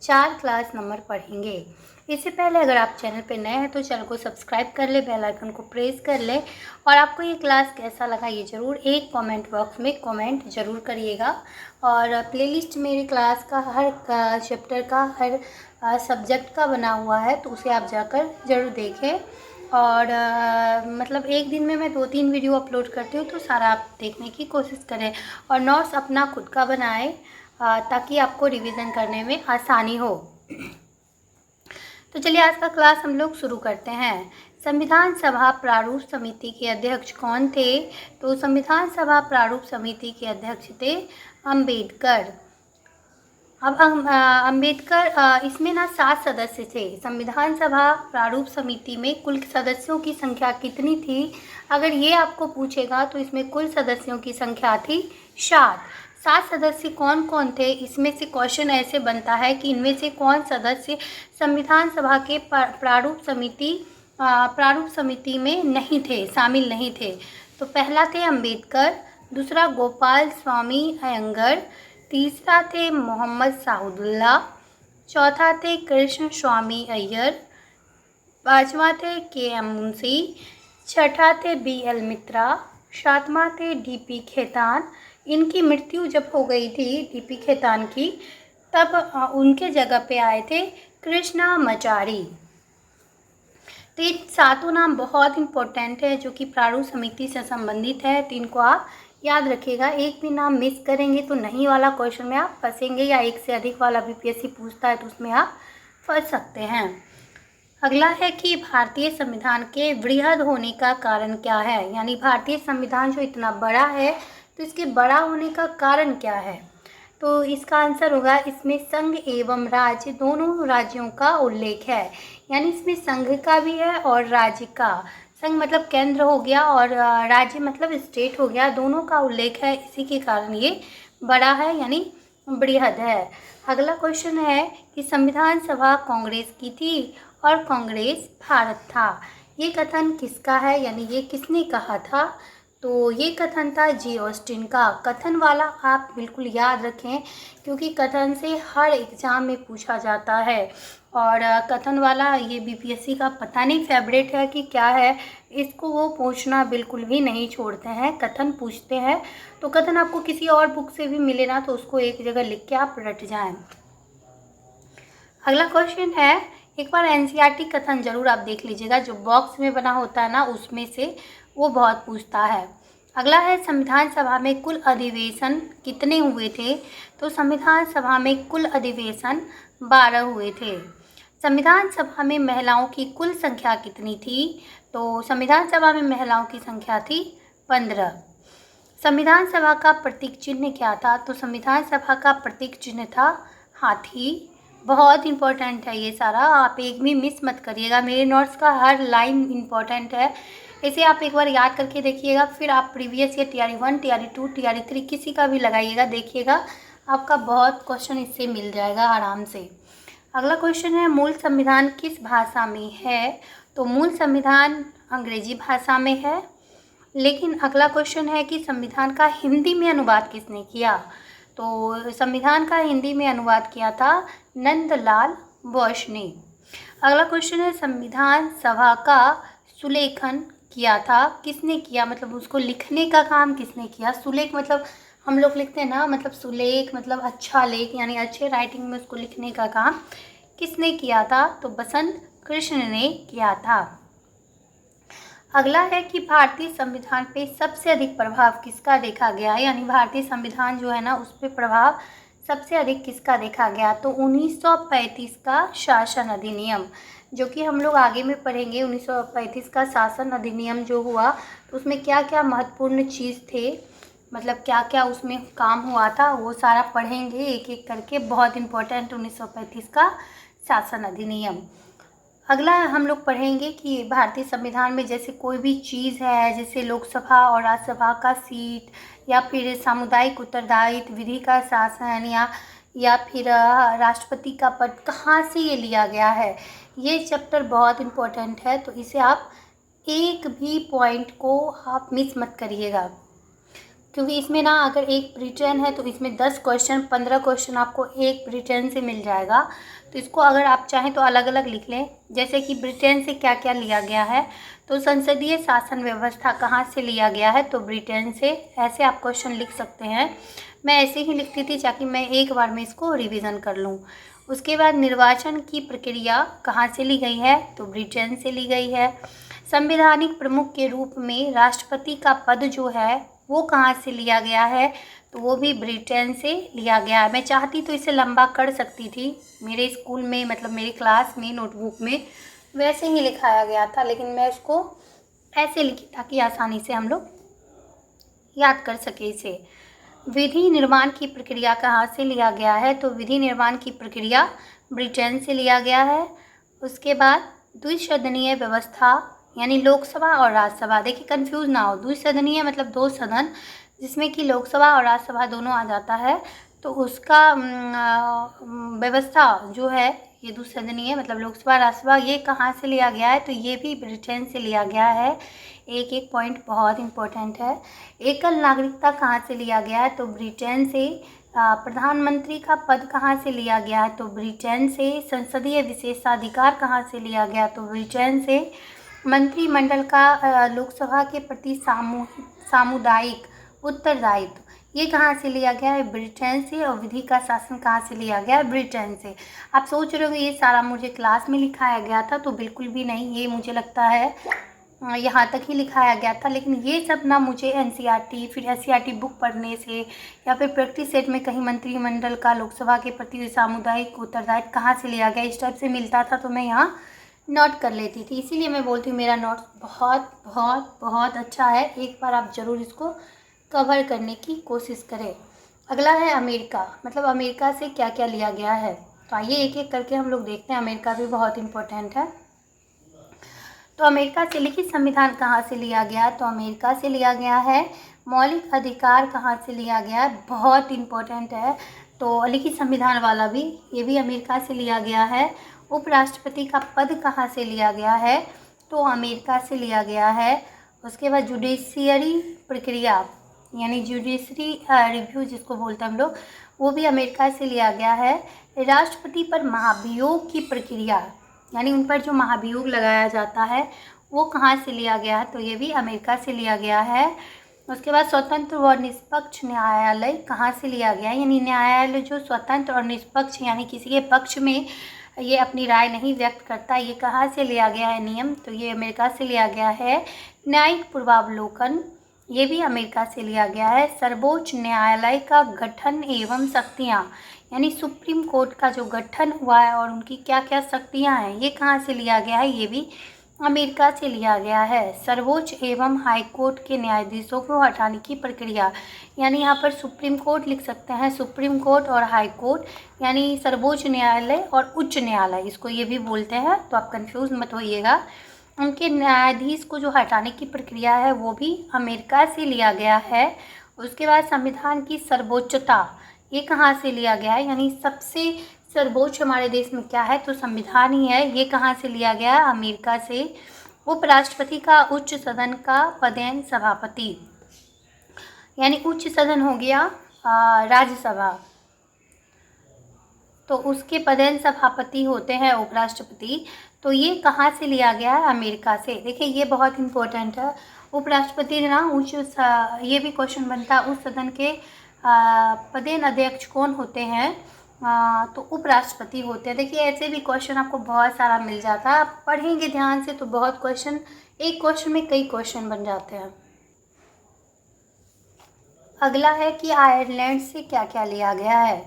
4 class number पढ़ेंगे। इससे पहले अगर आप चैनल पे नए हैं तो चैनल को सब्सक्राइब कर ले, बेल आइकन को प्रेस कर ले और आपको ये क्लास कैसा लगा ये ज़रूर एक कमेंट बॉक्स में कमेंट ज़रूर करिएगा। और प्लेलिस्ट मेरी क्लास का हर चैप्टर का हर सब्जेक्ट का बना हुआ है, तो उसे आप जाकर ज़रूर देखें। और मतलब एक दिन में मैं 2-3 वीडियो अपलोड करती हूँ, तो सारा आप देखने की कोशिश करें और नोट्स अपना खुद का बनाएं ताकि आपको रिवीजन करने में आसानी हो। तो चलिए आज का क्लास हम लोग शुरू करते हैं। संविधान सभा प्रारूप समिति के अध्यक्ष कौन थे? तो संविधान सभा प्रारूप समिति के अध्यक्ष थे अंबेडकर। अब अंबेडकर इसमें ना 7 सदस्य थे। संविधान सभा प्रारूप समिति में कुल सदस्यों की संख्या कितनी थी? अगर ये आपको पूछेगा तो इसमें कुल सदस्यों की संख्या थी 7 सदस्य कौन कौन थे? इसमें से क्वेश्चन ऐसे बनता है कि इनमें से कौन सदस्य संविधान सभा के प्रारूप समिति में नहीं थे, शामिल नहीं थे। तो पहला थे अंबेडकर, दूसरा गोपाल स्वामी अयंगर, तीसरा थे मोहम्मद साउदुल्ला, चौथा थे कृष्ण स्वामी अय्यर, पांचवा थे के.एम. मुंशी, छठा थे बी.एल. मित्रा, सातवां थे डी.पी. खेतान। इनकी मृत्यु जब हो गई थी डी.पी. खेतान की, तब उनके जगह पे आए थे कृष्णामाचारी। तो ये सातों नाम बहुत इम्पोर्टेंट है जो कि प्रारूप समिति से संबंधित है, तो इनको आप याद रखिएगा। एक भी नाम मिस करेंगे तो नहीं वाला क्वेश्चन में आप फंसेंगे, या एक से अधिक वाला बीपीएससी पूछता है तो उसमें आप फंस सकते हैं। अगला है कि भारतीय संविधान के वृहद होने का कारण क्या है? यानी भारतीय संविधान जो इतना बड़ा है तो इसके बड़ा होने का कारण क्या है? तो इसका आंसर होगा इसमें संघ एवं राज्य दोनों राज्यों का उल्लेख है। यानी इसमें संघ का भी है और राज्य का। संघ मतलब केंद्र हो गया और राज्य मतलब स्टेट हो गया, दोनों का उल्लेख है, इसी के कारण ये बड़ा है यानी बृहद है। अगला क्वेश्चन है कि संविधान सभा कांग्रेस की थी और कांग्रेस भारत था। ये कथन किसका है? यानी ये किसने कहा था? तो ये कथन था जी ऑस्टिन का। कथन वाला आप बिल्कुल याद रखें क्योंकि कथन से हर एग्ज़ाम में पूछा जाता है। और कथन वाला ये बीपीएससी का पता नहीं फेवरेट है कि क्या है, इसको वो पूछना बिल्कुल भी नहीं छोड़ते हैं, कथन पूछते हैं। तो कथन आपको किसी और बुक से भी मिले ना तो उसको एक जगह लिख के आप रट जाएं। अगला क्वेश्चन है, एक बार एनसीईआरटी कथन जरूर आप देख लीजिएगा, जो बॉक्स में बना होता है ना उसमें से वो बहुत पूछता है। अगला है संविधान सभा में कुल अधिवेशन कितने हुए थे? तो संविधान सभा में कुल अधिवेशन 12 हुए थे। संविधान सभा में महिलाओं की कुल संख्या कितनी थी? तो संविधान सभा में महिलाओं की संख्या थी 15। संविधान सभा का प्रतीक चिन्ह क्या था? तो संविधान सभा का प्रतीक चिन्ह था हाथी। बहुत इंपॉर्टेंट है ये सारा, आप एक भी मिस मत करिएगा, मेरे नोट्स का हर लाइन इंपॉर्टेंट है, इसे आप एक बार याद करके देखिएगा। फिर आप previous year TRE 1, TRE 2, TRE 3 किसी का भी लगाइएगा, देखिएगा आपका बहुत क्वेश्चन इससे मिल जाएगा आराम से। अगला क्वेश्चन है, मूल संविधान किस भाषा में है? तो मूल संविधान अंग्रेजी भाषा में है। लेकिन अगला क्वेश्चन है कि संविधान का हिंदी में अनुवाद किसने किया? तो संविधान का हिंदी में अनुवाद किया था नंदलाल बोस ने। अगला क्वेश्चन है, संविधान सभा का सुलेखन किया था किसने किया? मतलब उसको लिखने का काम किसने किया? सुलेख मतलब हम लोग लिखते हैं ना, मतलब सुलेख मतलब अच्छा लेख, यानी अच्छे राइटिंग में उसको लिखने का काम किसने किया था? तो बसंत कृष्ण ने किया था। अगला है कि भारतीय संविधान पे सबसे अधिक प्रभाव किसका देखा गया? यानी भारतीय संविधान जो है ना उस पर प्रभाव सबसे अधिक किसका देखा गया? तो 1935 का शासन अधिनियम, जो कि हम लोग आगे में पढ़ेंगे। 1935 का शासन अधिनियम जो हुआ तो उसमें क्या क्या महत्वपूर्ण चीज़ थे, मतलब क्या क्या उसमें काम हुआ था, वो सारा पढ़ेंगे एक एक करके। बहुत इम्पोर्टेंट 1935 का शासन अधिनियम। अगला हम लोग पढ़ेंगे कि भारतीय संविधान में जैसे कोई भी चीज़ है, जैसे लोकसभा और राज्यसभा का सीट, या फिर सामुदायिक उत्तरदायित्व, विधि का शासन, या फिर राष्ट्रपति का पद, कहाँ से ये लिया गया है। ये चैप्टर बहुत इम्पोर्टेंट है, तो इसे आप एक भी पॉइंट को आप मिस मत करिएगा। क्योंकि इसमें ना अगर एक ब्रिटेन है तो इसमें 10 क्वेश्चन 15 क्वेश्चन आपको एक ब्रिटेन से मिल जाएगा। तो इसको अगर आप चाहें तो अलग अलग लिख लें, जैसे कि ब्रिटेन से क्या क्या लिया गया है। तो संसदीय शासन व्यवस्था कहाँ से लिया गया है, तो ब्रिटेन से। ऐसे आप क्वेश्चन लिख सकते हैं। मैं ऐसे ही लिखती थी ताकि मैं एक बार में इसको रिवीजन कर लूँ। उसके बाद निर्वाचन की प्रक्रिया कहाँ से ली गई है, तो ब्रिटेन से ली गई है। संवैधानिक प्रमुख के रूप में राष्ट्रपति का पद जो है वो कहाँ से लिया गया है, तो वो भी ब्रिटेन से लिया गया है। मैं चाहती तो इसे लंबा कर सकती थी, मेरे स्कूल में मतलब मेरी क्लास में नोटबुक में वैसे ही लिखाया गया था, लेकिन मैं इसको ऐसे लिखी ताकि आसानी से हम लोग याद कर सके इसे। विधि निर्माण की प्रक्रिया कहाँ से लिया गया है, तो विधि निर्माण की प्रक्रिया ब्रिटेन से लिया गया है। उसके बाद द्विसदनीय व्यवस्था यानी लोकसभा और राज्यसभा, देखिए कंफ्यूज ना हो, द्विसदनीय मतलब 2 सदन जिसमें कि लोकसभा और राज्यसभा दोनों आ जाता है। तो उसका व्यवस्था जो है ये द्विसदनीय मतलब लोकसभा राज्यसभा, ये कहाँ से लिया गया है, तो ये भी ब्रिटेन से लिया गया है। एक एक पॉइंट बहुत इम्पोर्टेंट है। एकल नागरिकता कहाँ से लिया गया है, तो ब्रिटेन से। प्रधानमंत्री का पद कहाँ से लिया गया है, तो ब्रिटेन से। संसदीय विशेषाधिकार कहाँ से लिया गया, तो ब्रिटेन से। मंत्रिमंडल का लोकसभा के प्रति सामुदायिक उत्तरदायित्व ये कहाँ से लिया गया है, ब्रिटेन से। और विधि का शासन कहाँ से लिया गया है, ब्रिटेन से। आप सोच रहे होंगे ये सारा मुझे क्लास में लिखाया गया था, तो बिल्कुल भी नहीं, ये मुझे लगता है यहाँ तक ही लिखाया गया था। लेकिन ये सब ना मुझे एनसीईआरटी फिर एससीईआरटी बुक पढ़ने से या फिर प्रैक्टिस सेट में कहीं मंत्रिमंडल का लोकसभा के प्रति सामुदायिक उत्तरदायित्व कहाँ से लिया गया इस टाइप से मिलता था, तो मैं यहाँ नोट कर लेती थी। इसीलिए मैं बोलती हूँ मेरा नोट बहुत बहुत बहुत अच्छा है, एक बार आप ज़रूर इसको कवर करने की कोशिश करें। अगला है अमेरिका, मतलब अमेरिका से क्या क्या लिया गया है। तो आइए एक एक करके हम लोग देखते हैं, अमेरिका भी बहुत इम्पोर्टेंट है। तो अमेरिका से लिखित संविधान कहाँ से लिया गया, तो अमेरिका से लिया गया है। मौलिक अधिकार कहाँ से लिया गया है, बहुत इम्पोर्टेंट है। तो लिखित संविधान वाला भी, ये भी अमेरिका से लिया गया है। उपराष्ट्रपति का पद कहाँ से लिया गया है, तो अमेरिका से लिया गया है। उसके बाद जुडिशियरी प्रक्रिया यानी जुडिशरी रिव्यू जिसको बोलते हैं हम लोग, वो भी अमेरिका से लिया गया है। राष्ट्रपति पर महाभियोग की प्रक्रिया यानी उन पर जो महाभियोग लगाया जाता है वो कहाँ से लिया गया है, तो ये भी अमेरिका से लिया गया है। उसके बाद स्वतंत्र व निष्पक्ष न्यायालय कहाँ से लिया गया है, यानी न्यायालय जो स्वतंत्र और निष्पक्ष यानी किसी के पक्ष में ये अपनी राय नहीं व्यक्त करता, ये कहाँ से लिया गया है नियम, तो ये अमेरिका से लिया गया है। न्यायिक पूर्वावलोकन ये भी अमेरिका से लिया गया है। सर्वोच्च न्यायालय का गठन एवं शक्तियाँ यानी सुप्रीम कोर्ट का जो गठन हुआ है और उनकी क्या क्या शक्तियाँ हैं, ये कहाँ से लिया गया है, ये भी अमेरिका से लिया गया है। सर्वोच्च एवं हाई कोर्ट के न्यायाधीशों को हटाने की प्रक्रिया, यानी यहाँ पर सुप्रीम कोर्ट लिख सकते हैं, सुप्रीम कोर्ट और हाई कोर्ट यानी सर्वोच्च न्यायालय और उच्च न्यायालय, इसको ये भी बोलते हैं, तो आप कंफ्यूज मत होइएगा। उनके न्यायाधीश को जो हटाने की प्रक्रिया है वो भी अमेरिका से लिया गया है। उसके बाद संविधान की सर्वोच्चता ये कहाँ से लिया गया है, यानी सबसे सर्वोच्च हमारे देश में क्या है, तो संविधान ही है, ये कहाँ से लिया गया है, अमेरिका से। उपराष्ट्रपति का उच्च सदन का पदेन सभापति यानी उच्च सदन हो गया राज्यसभा, तो उसके पदेन सभापति होते हैं उपराष्ट्रपति, तो ये कहाँ से लिया गया है, अमेरिका से। देखिए ये बहुत इम्पोर्टेंट है, उपराष्ट्रपति ना ये भी क्वेश्चन बनता है उस सदन के पदेन अध्यक्ष कौन होते हैं, तो उपराष्ट्रपति होते हैं। देखिए ऐसे भी क्वेश्चन आपको बहुत सारा मिल जाता है, आप पढ़ेंगे ध्यान से तो बहुत क्वेश्चन, एक क्वेश्चन में कई क्वेश्चन बन जाते हैं। अगला है कि आयरलैंड से क्या क्या लिया गया है,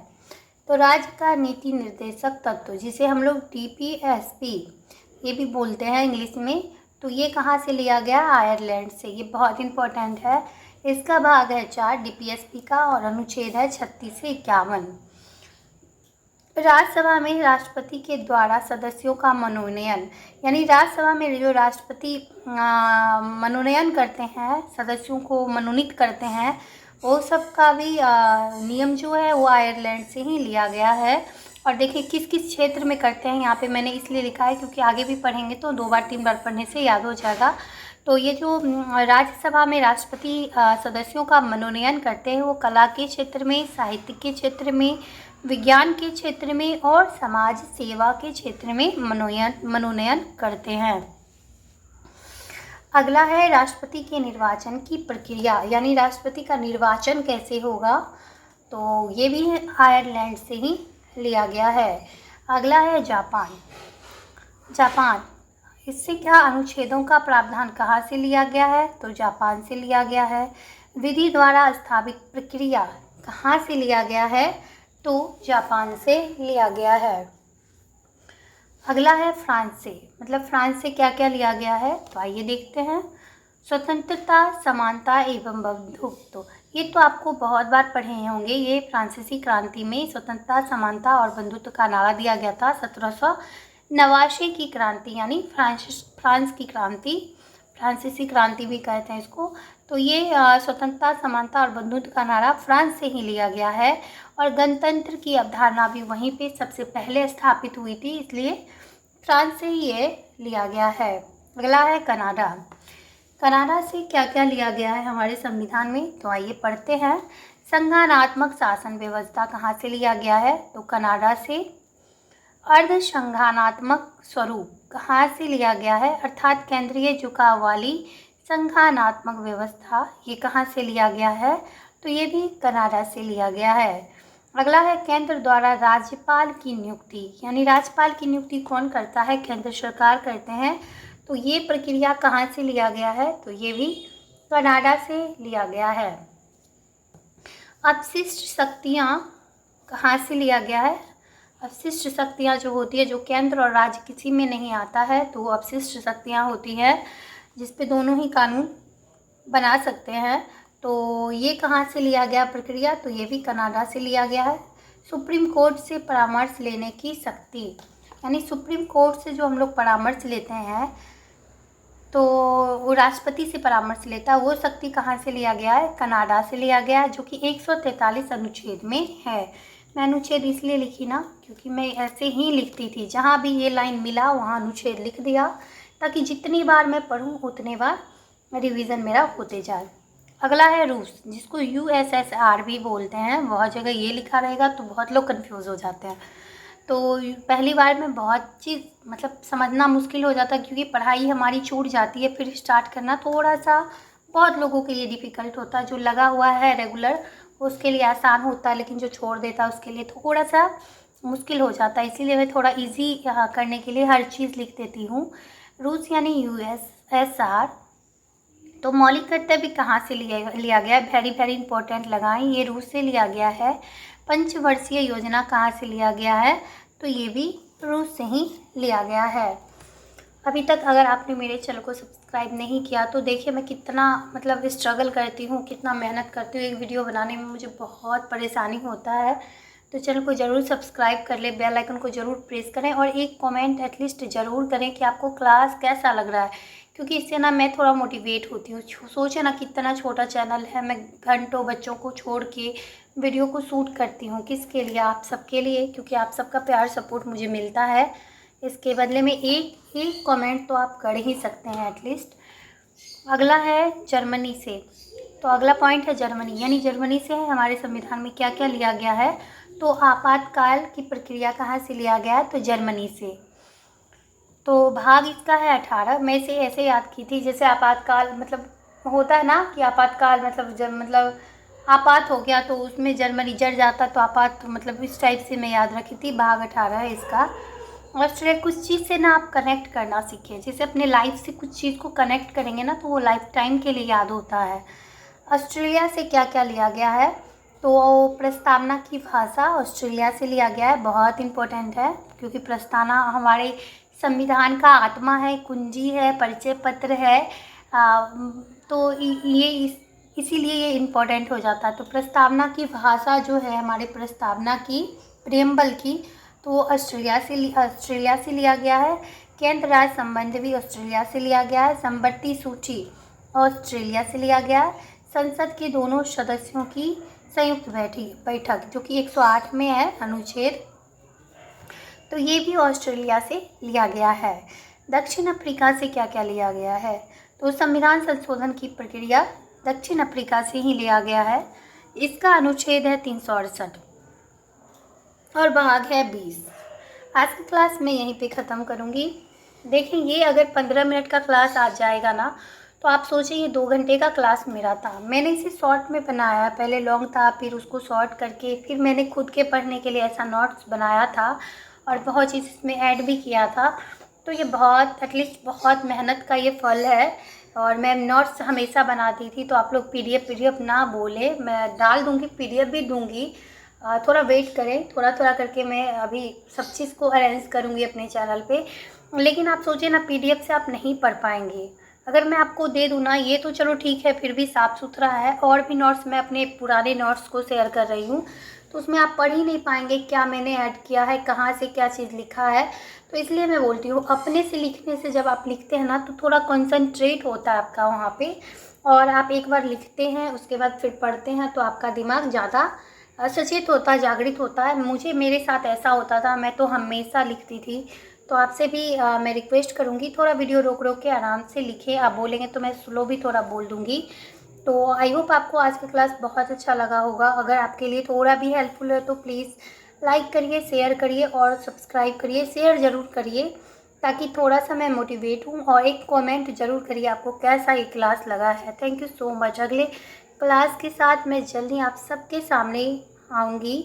तो राज्य का नीति निर्देशक तत्व जिसे हम लोग DPSP ये भी बोलते हैं इंग्लिश में, तो ये कहाँ से लिया गया, आयरलैंड से। ये बहुत इम्पोर्टेंट है। इसका भाग है 4 DPSP का और अनुच्छेद है 36 से 51। राज्यसभा में राष्ट्रपति के द्वारा सदस्यों का मनोनयन, यानी राज्यसभा में जो राष्ट्रपति मनोनयन करते हैं, सदस्यों को मनोनीत करते हैं, वो सब का भी नियम जो है वो आयरलैंड से ही लिया गया है। और देखिए किस किस क्षेत्र में करते हैं, यहाँ पे मैंने इसलिए लिखा है क्योंकि आगे भी पढ़ेंगे तो 2 बार 3 बार पढ़ने से याद हो जाएगा। तो ये जो राज्यसभा में राष्ट्रपति सदस्यों का मनोनयन करते हैं वो कला के क्षेत्र में, साहित्य के क्षेत्र में, विज्ञान के क्षेत्र में और समाज सेवा के क्षेत्र में मनोनयन करते हैं। अगला है राष्ट्रपति के निर्वाचन की प्रक्रिया, यानी राष्ट्रपति का निर्वाचन कैसे होगा, तो ये भी आयरलैंड से ही लिया गया है। अगला है जापान, इससे क्या अनुच्छेदों का प्रावधान कहाँ से लिया गया है, तो जापान से लिया गया है। विधि द्वारा स्थापित प्रक्रिया कहाँ से लिया गया है, तो जापान से लिया गया है। अगला है फ्रांस से, मतलब फ्रांस से क्या क्या लिया गया है, तो आइए देखते हैं। स्वतंत्रता, समानता एवं बंधुत्व, ये तो आपको बहुत बार पढ़े होंगे। ये फ्रांसीसी क्रांति में स्वतंत्रता, समानता और बंधुत्व का नारा दिया गया था। 1789 की क्रांति, यानी फ्रांस की क्रांति, फ्रांसीसी क्रांति भी कहते हैं इसको। तो ये स्वतंत्रता, समानता और बंधुत्व का नारा फ्रांस से ही लिया गया है और गणतंत्र की अवधारणा भी वहीं पे सबसे पहले स्थापित हुई थी, इसलिए फ्रांस से ही ये लिया गया है। अगला है कनाडा से क्या क्या लिया गया है हमारे संविधान में, तो आइए पढ़ते हैं। संघानात्मक शासन व्यवस्था कहाँ से लिया गया है, तो कनाडा से। अर्ध संघानात्मक स्वरूप कहाँ से लिया गया है, अर्थात केंद्रीय झुकाव वाली संघानात्मक व्यवस्था, ये कहाँ से लिया गया है, तो ये भी कनाडा से लिया गया है। अगला है केंद्र द्वारा राज्यपाल की नियुक्ति, यानी राज्यपाल की नियुक्ति कौन करता है, केंद्र सरकार करते हैं। तो ये प्रक्रिया कहाँ से लिया गया है, तो ये भी कनाडा से लिया गया है। अपशिष्ट शक्तियाँ कहाँ से लिया गया है, अपशिष्ट शक्तियाँ जो होती है, जो केंद्र और राज्य किसी में नहीं आता है, तो वो अपशिष्ट शक्तियाँ होती है जिस पे दोनों ही कानून बना सकते हैं। तो ये कहाँ से लिया गया प्रक्रिया, तो ये भी कनाडा से लिया गया है। सुप्रीम कोर्ट से परामर्श लेने की शक्ति, यानी सुप्रीम कोर्ट से जो हम लोग परामर्श लेते हैं तो वो राष्ट्रपति से परामर्श लेता है, वो शक्ति कहाँ से लिया गया है, कनाडा से लिया गया है, जो कि 143 अनुच्छेद में है। मैं अनुच्छेद इसलिए लिखी ना, क्योंकि मैं ऐसे ही लिखती थी, जहाँ भी ये लाइन मिला वहाँ अनुच्छेद लिख दिया, ताकि जितनी बार मैं पढ़ूँ उतने बार रिवीजन मेरा होते जाए। अगला है रूस, जिसको USSR भी बोलते हैं। बहुत जगह ये लिखा रहेगा तो बहुत लोग कंफ्यूज हो जाते हैं, तो पहली बार में बहुत चीज़ मतलब समझना मुश्किल हो जाता है, क्योंकि पढ़ाई हमारी छूट जाती है, फिर स्टार्ट करना थोड़ा सा बहुत लोगों के लिए डिफ़िकल्ट होता है। जो लगा हुआ है रेगुलर उसके लिए आसान होता है, लेकिन जो छोड़ देता है उसके लिए थोड़ा सा मुश्किल हो जाता है, इसीलिए मैं थोड़ा ईजी करने के लिए हर चीज़ लिख देती हूँ। रूस यानी USSR। तो मौलिक कर्तव्य कहाँ से लिया गया, वेरी वेरी इंपॉर्टेंट लगाएं, ये रूस से लिया गया है। पंचवर्षीय योजना कहाँ से लिया गया है, तो ये भी रूस से ही लिया गया है। अभी तक अगर आपने मेरे चैनल को सब्सक्राइब नहीं किया तो देखिए मैं कितना मतलब स्ट्रगल करती हूँ, कितना मेहनत करती हूँ। एक वीडियो बनाने में मुझे बहुत परेशानी होता है, तो चैनल को ज़रूर सब्सक्राइब कर ले, बेल आइकन को ज़रूर प्रेस करें और एक कमेंट एटलीस्ट ज़रूर करें कि आपको क्लास कैसा लग रहा है, क्योंकि इससे ना मैं थोड़ा मोटिवेट होती हूँ। सोचे ना कितना छोटा चैनल है, मैं घंटों बच्चों को छोड़ के वीडियो को शूट करती हूँ, किसके लिए, आप सबके लिए, क्योंकि आप सबका प्यार सपोर्ट मुझे मिलता है। इसके बदले में एक कमेंट तो आप कर ही सकते हैं एटलीस्ट। अगला है जर्मनी से, तो अगला पॉइंट है जर्मनी, यानी जर्मनी से है हमारे संविधान में क्या क्या लिया गया है। तो आपातकाल की प्रक्रिया कहाँ से लिया गया है, तो जर्मनी से। तो भाग इसका है 18। मैं इसे ऐसे याद की थी जैसे आपातकाल मतलब होता है ना कि आपातकाल मतलब जब मतलब आपात हो गया तो उसमें जर्मनी जड़ जाता, तो आपात मतलब इस टाइप से मैं याद रखी थी। भाग 18 है इसका। ऑस्ट्रेलिया कुछ चीज़ से ना आप कनेक्ट करना सीखें, जैसे अपने लाइफ से कुछ चीज़ को कनेक्ट करेंगे ना तो वो लाइफ टाइम के लिए याद होता है। ऑस्ट्रेलिया से क्या क्या लिया गया है, तो प्रस्तावना की भाषा ऑस्ट्रेलिया से लिया गया है, बहुत इम्पोर्टेंट है, क्योंकि प्रस्तावना हमारे संविधान का आत्मा है, कुंजी है, परिचय पत्र है। तो ये इसीलिए ये इम्पोर्टेंट हो जाता है। तो प्रस्तावना की भाषा जो है हमारे प्रस्तावना की प्रेम्बल की, तो वो ऑस्ट्रेलिया से लिया गया है। केंद्र राज्य संबंध भी ऑस्ट्रेलिया से लिया गया है। संपत्ति सूची ऑस्ट्रेलिया से लिया गया है। संसद के दोनों सदस्यों की संयुक्त बैठक जो कि 108 में है अनुच्छेद, तो ये भी ऑस्ट्रेलिया से लिया गया है। दक्षिण अफ्रीका से क्या क्या लिया गया है, तो संविधान संशोधन की प्रक्रिया दक्षिण अफ्रीका से ही लिया गया है। इसका अनुच्छेद है 368 और भाग है 20। आज की क्लास मैं यहीं पे ख़त्म करूँगी। देखिए, ये अगर 15 मिनट का क्लास आ जाएगा ना, तो आप सोचिए ये 2 घंटे का क्लास मेरा था। मैंने इसे शॉर्ट में बनाया, पहले लॉन्ग था, फिर उसको शॉर्ट करके फिर मैंने खुद के पढ़ने के लिए ऐसा नोट्स बनाया था और बहुत चीज़ इसमें ऐड भी किया था। तो ये बहुत एटलीस्ट बहुत मेहनत का ये फल है। और मैं नोट्स हमेशा बनाती थी, तो आप लोग पीडीएफ ना बोले, मैं डाल दूँगी, पीडीएफ भी दूँगी। थोड़ा वेट करें, थोड़ा थोड़ा करके मैं अभी सब चीज़ को अरेंज करूँगी अपने चैनल पे। लेकिन आप सोचिए ना, पीडीएफ से आप नहीं पढ़ पाएंगे। अगर मैं आपको दे दूँ ना, ये तो चलो ठीक है, फिर भी साफ़ सुथरा है, और भी नोट्स मैं अपने पुराने नोट्स को शेयर कर रही हूँ, तो उसमें आप पढ़ ही नहीं पाएंगे क्या मैंने ऐड किया है, कहाँ से क्या चीज़ लिखा है। तो इसलिए मैं बोलती हूँ, अपने से लिखने से जब आप लिखते हैं ना, तो थोड़ा कंसंट्रेट होता है आपका वहाँ पे, और आप एक बार लिखते हैं उसके बाद फिर पढ़ते हैं, तो आपका दिमाग ज़्यादा सचेत होता है, जागृत होता है। मेरे साथ ऐसा होता था, मैं तो हमेशा लिखती थी। तो आपसे भी मैं रिक्वेस्ट करूँगी, थोड़ा वीडियो रोक रोक के आराम से लिखें। आप बोलेंगे तो मैं स्लो भी थोड़ा बोल दूँगी। तो आई होप आपको आज का क्लास बहुत अच्छा लगा होगा। अगर आपके लिए थोड़ा भी हेल्पफुल है तो प्लीज़ लाइक करिए, शेयर करिए और सब्सक्राइब करिए, शेयर ज़रूर करिए, ताकि थोड़ा सा मैं मोटिवेट हूँ। और एक कमेंट ज़रूर करिए आपको कैसा ये क्लास लगा है। Thank you so much. अगले क्लास के साथ मैं जल्दी आप सबके सामने आऊँगी।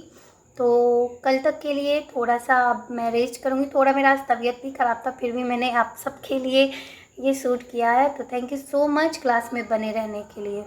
तो कल तक के लिए थोड़ा सा अब मैं रेस्ट करूँगी। थोड़ा मेरा आज तबीयत भी ख़राब था, फिर भी मैंने आप सबके लिए ये शूट किया है। तो thank you so much class में बने रहने के लिए।